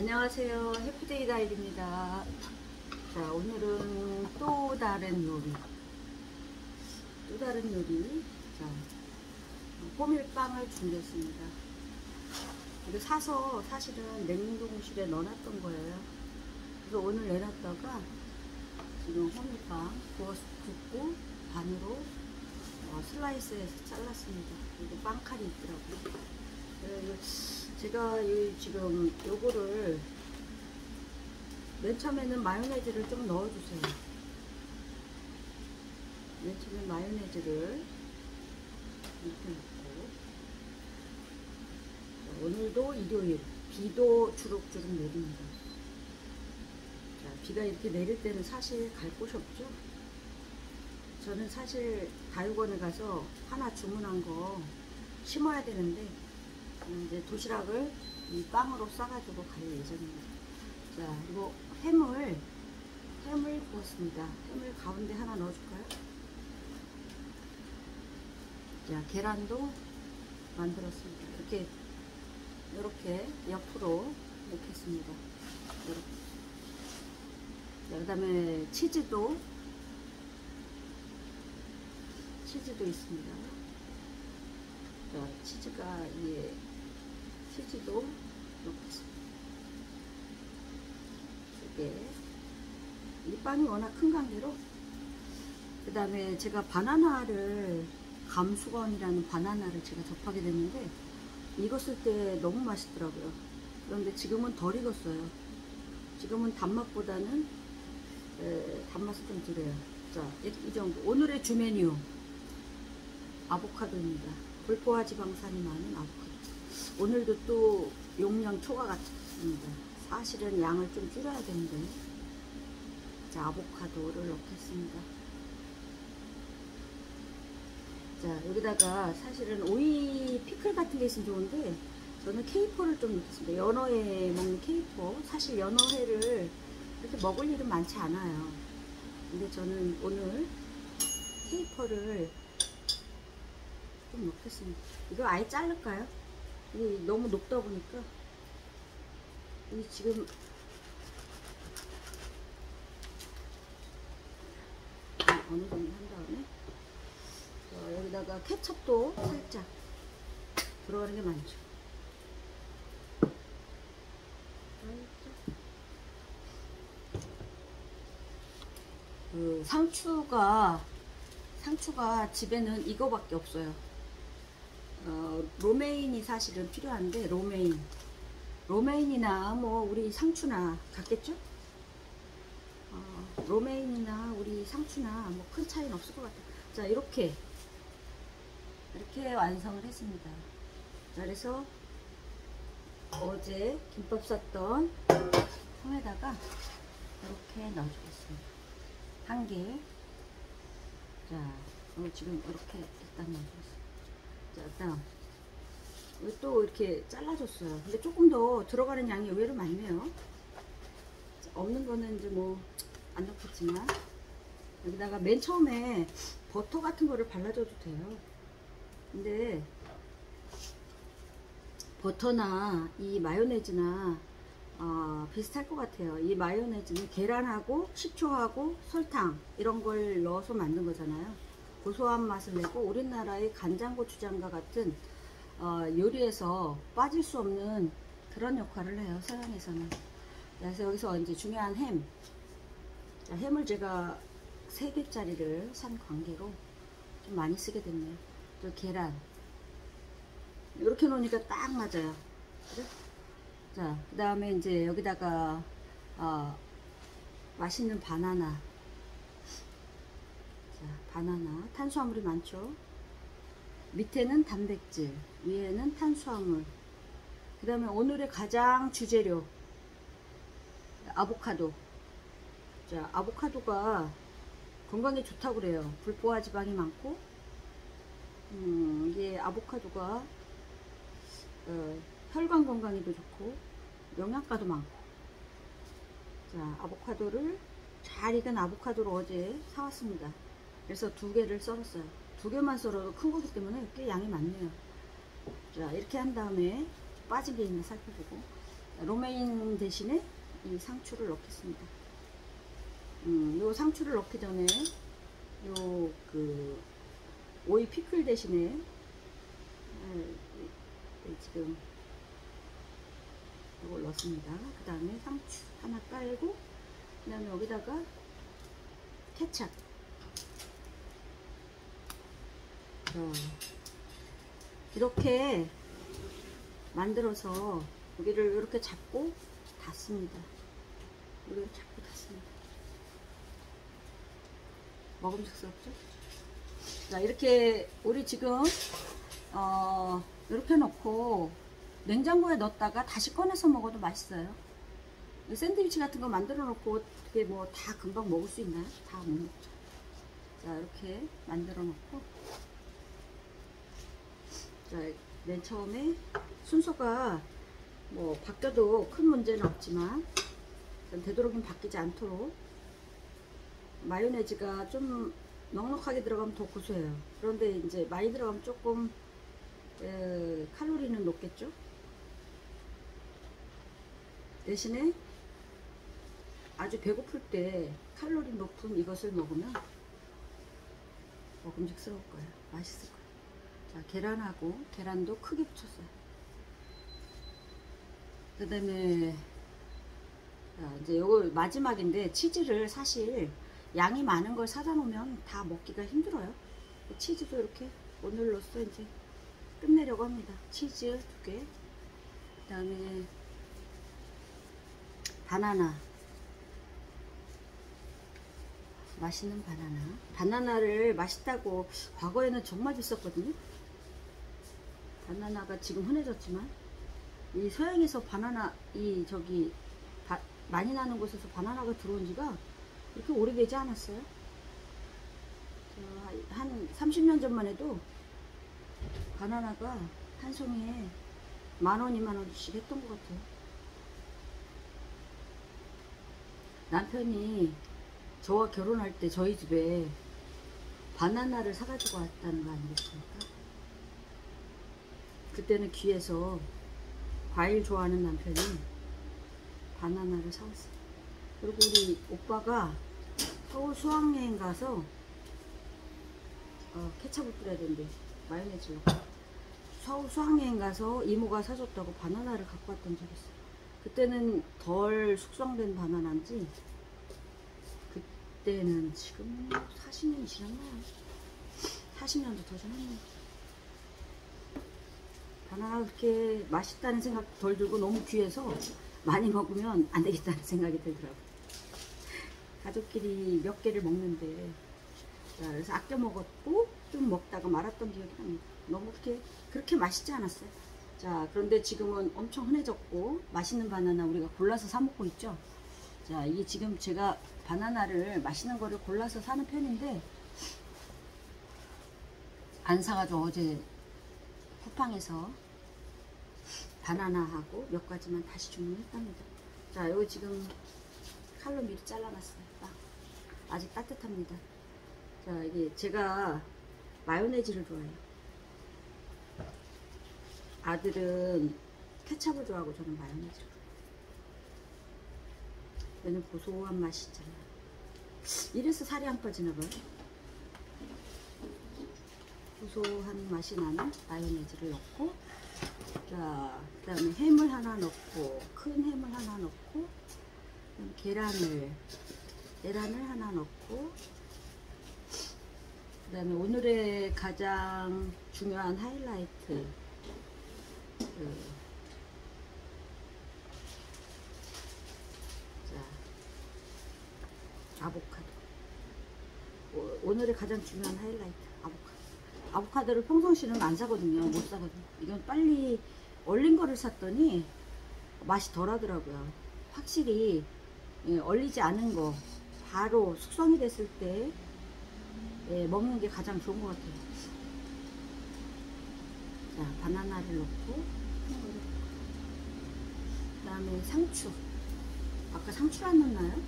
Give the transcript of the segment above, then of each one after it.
안녕하세요. 해피데이 다일입니다. 자, 오늘은 또 다른 요리. 자, 호밀빵을 준비했습니다. 이거 사서 사실은 냉동실에 넣어놨던 거예요. 그래서 오늘 내놨다가 지금 호밀빵 굽고 반으로 슬라이스해서 잘랐습니다. 그리고 빵칼이 있더라고요. 제가 지금 요거를 맨 처음에는 마요네즈를 좀 넣어주세요. 맨 처음에 마요네즈를 이렇게 넣고, 오늘도 일요일 비도 주룩주룩 내립니다. 자, 비가 이렇게 내릴 때는 사실 갈 곳이 없죠. 저는 사실 다육원에 가서 하나 주문한 거 심어야 되는데 이제 도시락을 이 빵으로 싸가지고 갈 예정입니다. 자, 그리고 햄을 구웠습니다. 햄을 가운데 하나 넣어줄까요? 자, 계란도 만들었습니다. 이렇게 옆으로 넣겠습니다. 이렇게. 자, 그 다음에 치즈도 있습니다. 자, 치즈도 넣겠습니다. 이 빵이 워낙 큰 관계로, 그 다음에 제가 감수건이라는 바나나를 제가 접하게 됐는데, 익었을 때 너무 맛있더라고요. 그런데 지금은 덜 익었어요. 지금은 단맛보다는 단맛이 좀 덜해요. 자, 이 정도. 오늘의 주 메뉴 아보카도입니다. 불포화 지방산이 많은 아보카도. 오늘도 또 용량 초과같습니다. 사실은 양을 좀 줄여야 되는데. 자, 아보카도를 넣겠습니다. 자, 여기다가 사실은 오이 피클 같은 게 있으면 좋은데 저는 케이퍼를 좀 넣겠습니다. 연어회 먹는 케이퍼. 사실 연어회를 이렇게 먹을 일은 많지 않아요. 근데 저는 오늘 케이퍼를 좀 넣겠습니다. 이거 아예 자를까요? 이게 너무 높다 보니까 이 지금 어느 정도 한 다음에 여기다가 케첩도 살짝 들어가는 게 많죠. 상추가 집에는 이거밖에 없어요. 로메인이 사실은 필요한데 로메인이나 뭐 우리 상추나 같겠죠? 로메인이나 우리 상추나 뭐 큰 차이는 없을 것 같아요. 자, 이렇게 완성을 했습니다. 자, 그래서 어제 김밥 쌌던 통에다가 이렇게 넣어주겠습니다. 한 개. 자, 지금 이렇게 일단 넣어주겠습니다. 자, 일단 또 이렇게 잘라줬어요. 근데 조금 더 들어가는 양이 의외로 많네요. 없는 거는 이제 뭐 안 넣겠지만, 여기다가 맨 처음에 버터 같은 거를 발라줘도 돼요. 근데 버터나 이 마요네즈나 비슷할 것 같아요. 이 마요네즈는 계란하고 식초하고 설탕 이런 걸 넣어서 만든 거잖아요. 고소한 맛을 내고 우리나라의 간장고추장과 같은 요리에서 빠질 수 없는 그런 역할을 해요, 서양에서는. 그래서 여기서 이제 중요한 햄. 자, 햄을 제가 3개짜리를 산 관계로 좀 많이 쓰게 됐네요. 또 계란. 이렇게 놓으니까 딱 맞아요. 그래? 자, 그 다음에 이제 여기다가 맛있는 바나나. 자, 바나나. 탄수화물이 많죠. 밑에는 단백질, 위에는 탄수화물. 그 다음에 오늘의 가장 주재료 아보카도. 자, 아보카도가 건강에 좋다고 그래요. 불포화 지방이 많고, 이게 아보카도가 혈관 건강에도 좋고 영양가도 많고. 자, 아보카도를 잘 익은 아보카도를 어제 사왔습니다. 그래서 2개를 썰었어요. 2개만 썰어도 큰 거기 때문에 꽤 양이 많네요. 자, 이렇게 한 다음에 빠진 게 있나 살펴보고, 로메인 대신에 이 상추를 넣겠습니다. 요 상추를 넣기 전에 요 그 오이 피클 대신에 지금 이걸 넣습니다. 그 다음에 상추 하나 깔고, 그 다음에 여기다가 케찹. 이렇게 만들어서 여기를 이렇게 잡고 닫습니다. 여기를 잡고 닫습니다. 먹음직스럽죠? 자, 이렇게 우리 지금 이렇게 넣고 냉장고에 넣었다가 다시 꺼내서 먹어도 맛있어요. 샌드위치 같은 거 만들어 놓고 어떻게 뭐 다 금방 먹을 수 있나요? 다 못 먹죠. 자, 이렇게 만들어 놓고, 자, 맨 처음에 순서가 뭐 바뀌어도 큰 문제는 없지만 되도록이면 바뀌지 않도록, 마요네즈가 좀 넉넉하게 들어가면 더 고소해요. 그런데 이제 많이 들어가면 조금 칼로리는 높겠죠. 대신에 아주 배고플 때 칼로리 높은 이것을 먹으면 먹음직스러울 거예요. 맛있을 거예요. 자, 계란하고, 계란도 크게 붙였어요. 그 다음에 이제 요거 마지막인데, 치즈를 사실 양이 많은 걸 사다 놓으면 다 먹기가 힘들어요. 치즈도 이렇게 오늘로써 이제 끝내려고 합니다. 치즈 2개, 그 다음에 바나나, 맛있는 바나나를 맛있다고 과거에는 정말 비쌌거든요. 바나나가 지금 흔해졌지만, 이 서양에서 바나나, 많이 나는 곳에서 바나나가 들어온 지가 그렇게 오래되지 않았어요. 한 30년 전만 해도 바나나가 한 송이에 10,000원, 20,000원씩 했던 것 같아요. 남편이 저와 결혼할 때 저희 집에 바나나를 사가지고 왔다는 거 아니겠습니까? 그때는 귀해서 과일 좋아하는 남편이 바나나를 사왔어요. 그리고 우리 오빠가 서울 수학여행 가서 케첩을 뿌려야 되는데 마요네즈로, 서울 수학여행 가서 이모가 사줬다고 바나나를 갖고 왔던 적이 있어요. 그때는 덜 숙성된 바나나인지, 그때는 지금 40년이 지났나요? 40년도 더 지났네요. 바나나가 그렇게 맛있다는 생각 덜 들고 너무 귀해서 많이 먹으면 안 되겠다는 생각이 들더라고요. 가족끼리 몇 개를 먹는데, 자, 그래서 아껴 먹었고 좀 먹다가 말았던 기억이 납니다. 너무 그렇게 맛있지 않았어요. 자, 그런데 지금은 엄청 흔해졌고 맛있는 바나나 우리가 골라서 사 먹고 있죠. 자, 이게 지금 제가 바나나를 맛있는 거를 골라서 사는 편인데, 안 사가지고 어제 쿠팡에서 바나나하고 몇 가지만 다시 주문했답니다. 자, 이거 지금 칼로 미리 잘라놨어요. 아직 따뜻합니다. 자, 이게 제가 마요네즈를 좋아해요. 아들은 케찹을 좋아하고 저는 마요네즈를 좋아해요. 얘는 고소한 맛이 있잖아요. 이래서 살이 안 빠지나봐요. 고소한 맛이 나는 마요네즈를 넣고, 자, 그 다음에 햄을 하나 넣고, 큰 햄을 하나 넣고, 계란을 하나 넣고, 그 다음에 오늘의 가장 중요한 하이라이트, 자, 아보카도. 오늘의 가장 중요한 하이라이트, 아보카도. 아보카도를 평상시는 안 사거든요. 못 사거든요. 이건 빨리 얼린 거를 샀더니 맛이 덜 하더라고요. 확실히 얼리지 않은 거 바로 숙성이 됐을 때 먹는 게 가장 좋은 것 같아요. 자, 바나나를 넣고, 그 다음에 상추. 아까 상추를 안 넣었나요?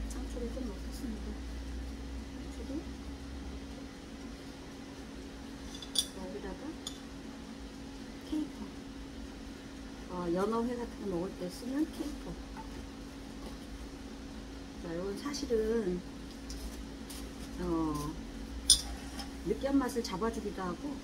상추를 좀 넣겠습니다. 상추도 여기다가 케이퍼. 연어회 같은 거 먹을 때 쓰는 케이퍼. 자, 이건 사실은 느끼한 맛을 잡아주기도 하고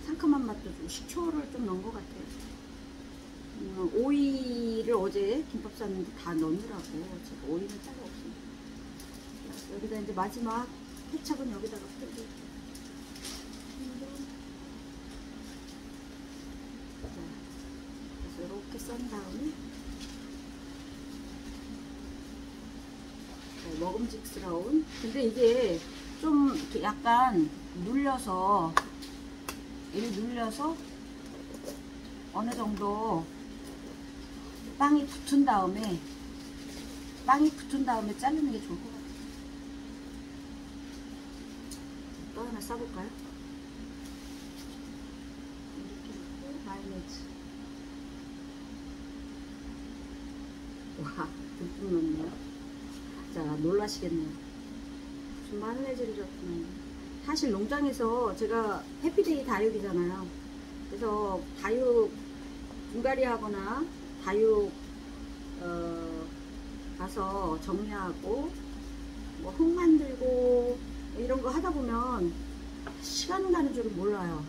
상큼한 맛도 좀, 식초를 좀 넣은 것 같아요. 오이를 어제 김밥 쌌는데 다 넣느라고 제가 오이는 따로 없습니다. 자, 여기다 이제 마지막 케찹은 여기다가 뿌리고, 그래서 이렇게 썬 다음에 먹음직스러운, 근데 이게 좀 이렇게 약간 눌려서, 이를 눌려서 어느 정도 빵이 붙은 다음에 자르는 게 좋을 것 같아요. 또 하나 싸볼까요? 이렇게 넣고 마요네즈. 와, 듬뿍 넣네요. 자, 놀라시겠네요. 무슨 마요네즈를 줬구나. 사실 농장에서 제가 해피데이 다육이잖아요. 그래서 다육 분갈이 하거나 다육 가서 정리하고 뭐 흙 만들고 이런 거 하다 보면 시간 가는 줄 몰라요.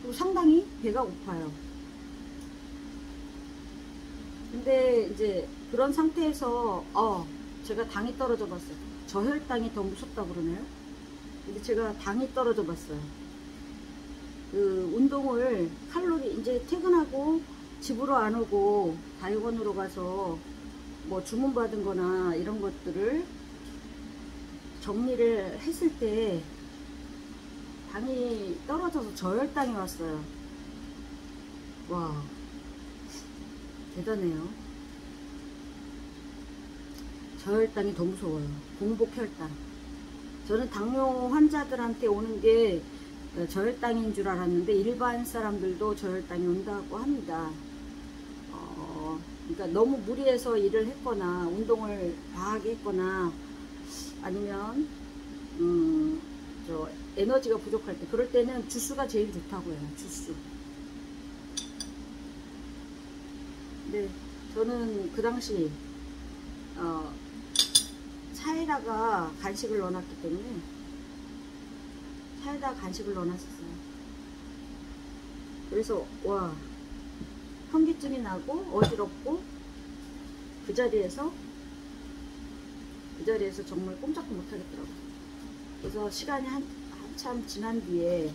그리고 상당히 배가 고파요. 근데 이제 그런 상태에서 제가 당이 떨어져 봤어요. 저혈당이 더 무섭다고 그러네요. 근데 제가 당이 떨어져 봤어요. 그 운동을 칼로리, 이제 퇴근하고 집으로 안 오고 다육원으로 가서 뭐 주문받은 거나 이런 것들을 정리를 했을 때 당이 떨어져서 저혈당이 왔어요. 와, 대단해요. 저혈당이 더 무서워요. 공복혈당. 저는 당뇨 환자들한테 오는 게 저혈당인 줄 알았는데 일반 사람들도 저혈당이 온다고 합니다. 그러니까 너무 무리해서 일을 했거나 운동을 과하게 했거나 아니면 에너지가 부족할 때, 그럴 때는 주스가 제일 좋다고 해요. 주스. 근데 저는 그 당시 차에다가 간식을 넣어놨기 때문에 차에다가 간식을 넣어놨었어요. 그래서 와, 현기증이 나고 어지럽고 그 자리에서 정말 꼼짝도 못하겠더라고요. 그래서 시간이 한참 지난 뒤에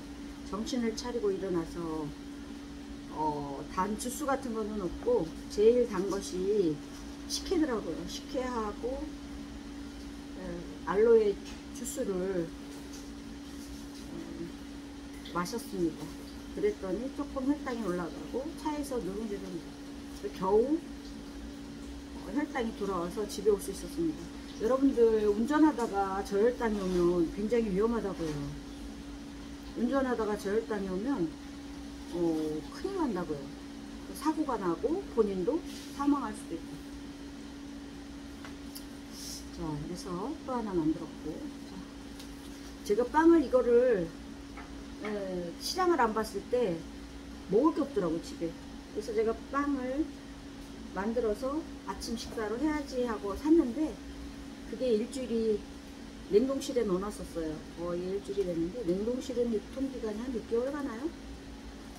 정신을 차리고 일어나서 단 주스 같은 거는 없고 제일 단 것이 식혜더라고요. 식혜하고 알로에 주스를 마셨습니다. 그랬더니 조금 혈당이 올라가고 차에서 누룽지를 겨우 혈당이 돌아와서 집에 올 수 있었습니다. 여러분들 운전하다가 저혈당이 오면 굉장히 위험하다고요. 운전하다가 저혈당이 오면 큰일 난다고요. 사고가 나고 본인도 사망할 수도 있고. 자, 그래서 또 하나 만들었고, 자, 제가 빵을 이거를 시장을 안 봤을 때 먹을 게 없더라고 집에. 그래서 제가 빵을 만들어서 아침 식사로 해야지 하고 샀는데 그게 일주일이 냉동실에 넣어놨었어요. 거의 일주일이 됐는데 냉동실은 유통기간이 한 6개월 가나요?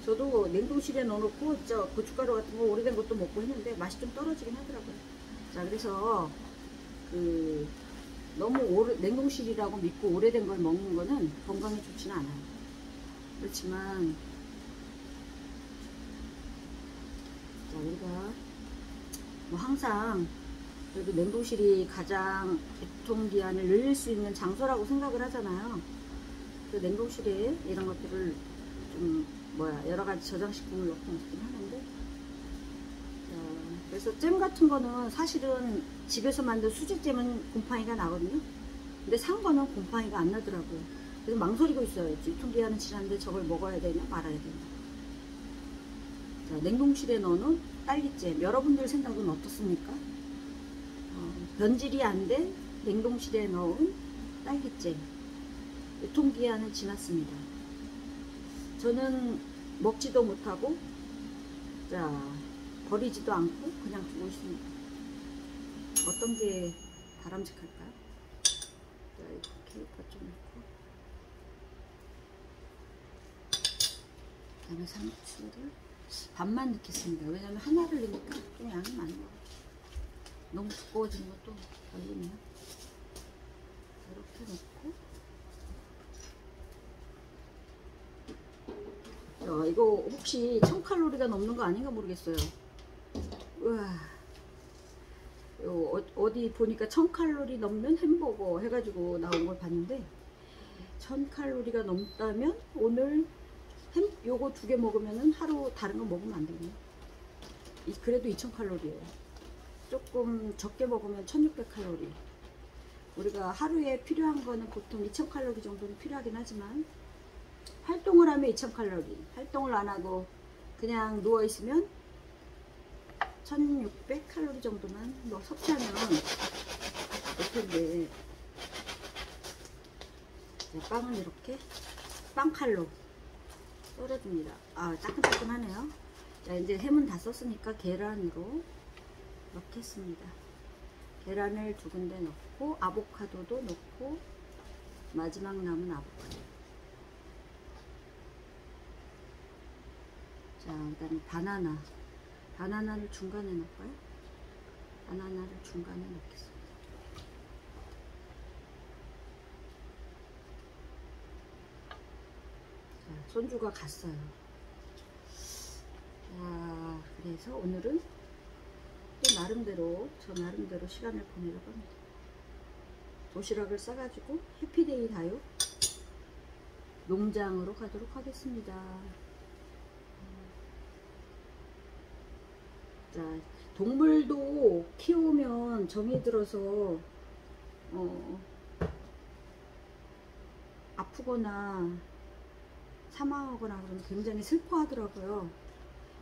저도 냉동실에 넣어놓고 고춧가루 같은 거 오래된 것도 먹고 했는데 맛이 좀 떨어지긴 하더라고요. 자, 그래서 너무 냉동실이라고 믿고 오래된 걸 먹는 거는 건강에 좋지는 않아요. 그렇지만 자, 우리가 뭐 항상 그래도 냉동실이 가장 유통기한을 늘릴 수 있는 장소라고 생각을 하잖아요. 그 냉동실에 이런 것들을 좀 여러가지 저장식품을 넣고 먹긴 하는데, 그래서 잼 같은 거는 사실은 집에서 만든 수제잼은 곰팡이가 나거든요. 근데 산 거는 곰팡이가 안 나더라고요. 그래서 망설이고 있어요. 유통기한은 지났는데 저걸 먹어야 되냐 말아야 되냐. 자, 냉동실에 넣어놓은 딸기잼, 여러분들 생각은 어떻습니까? 변질이 안 된 냉동실에 넣은 딸기잼, 유통기한은 지났습니다. 저는 먹지도 못하고 자, 버리지도 않고 그냥 두고 있습니다. 어떤 게 바람직할까요? 자, 이렇게 버쳐 놓고, 그다음에 상추를 반만 넣겠습니다. 왜냐면 하나를 넣으니까 좀 양이 많은 것 같아요. 너무 두꺼워지는 것도 별로네요. 이렇게 넣고, 자, 이거 혹시 1000칼로리가 넘는 거 아닌가 모르겠어요. 우와, 어디 보니까 1000칼로리 넘는 햄버거 해가지고 나온 걸 봤는데, 1000칼로리가 넘다면 오늘 요거 2개 먹으면은 하루 다른 거 먹으면 안 되네요. 그래도 2000칼로리예요. 조금 적게 먹으면 1600칼로리. 우리가 하루에 필요한 거는 보통 2000칼로리 정도는 필요하긴 하지만, 활동을 하면 2000칼로리, 활동을 안 하고 그냥 누워 있으면 1600칼로리 정도만 섭취하면 될 텐데. 빵을 이렇게 빵칼로 썰어줍니다. 아, 따끈따끈하네요. 자, 이제 햄은 다 썼으니까 계란으로 넣겠습니다. 계란을 2군데 넣고, 아보카도도 넣고, 마지막 남은 아보카도. 자, 그다음에 바나나를 중간에 넣을까요? 바나나를 중간에 넣겠습니다. 자, 손주가 갔어요. 자, 그래서 오늘은 또 저 나름대로 시간을 보내려고 합니다. 도시락을 싸가지고 해피데이 다육 농장으로 가도록 하겠습니다. 자, 동물도 키우면 정이 들어서 아프거나 사망하거나 그러면 굉장히 슬퍼하더라고요.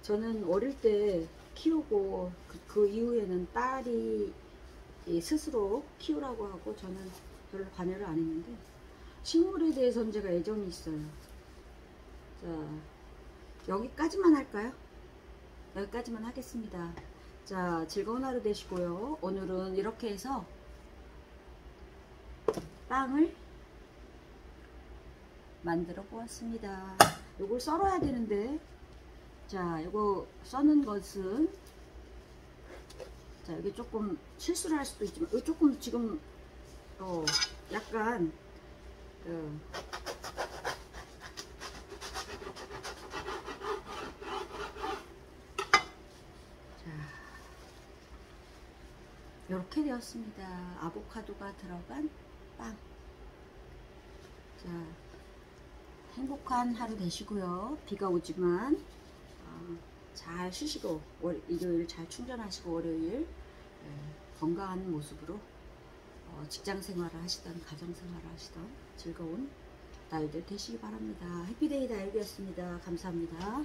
저는 어릴 때 키우고 그 이후에는 딸이 스스로 키우라고 하고 저는 별로 관여를 안 했는데, 식물에 대해서는 제가 애정이 있어요. 자, 여기까지만 할까요? 여기까지만 하겠습니다. 자, 즐거운 하루 되시고요. 오늘은 이렇게 해서 빵을 만들어 보았습니다. 요걸 썰어야 되는데, 자, 요거 써는 것은, 자, 여기 조금 실수를 할 수도 있지만, 요 조금 지금 약간 이렇게 되었습니다. 아보카도가 들어간 빵. 자, 행복한 하루 되시고요. 비가 오지만 잘 쉬시고, 일요일 잘 충전하시고, 월요일 건강한 모습으로 직장 생활을 하시던 가정 생활을 하시던 즐거운 날들 되시기 바랍니다. 해피데이 다육이었습니다. 감사합니다.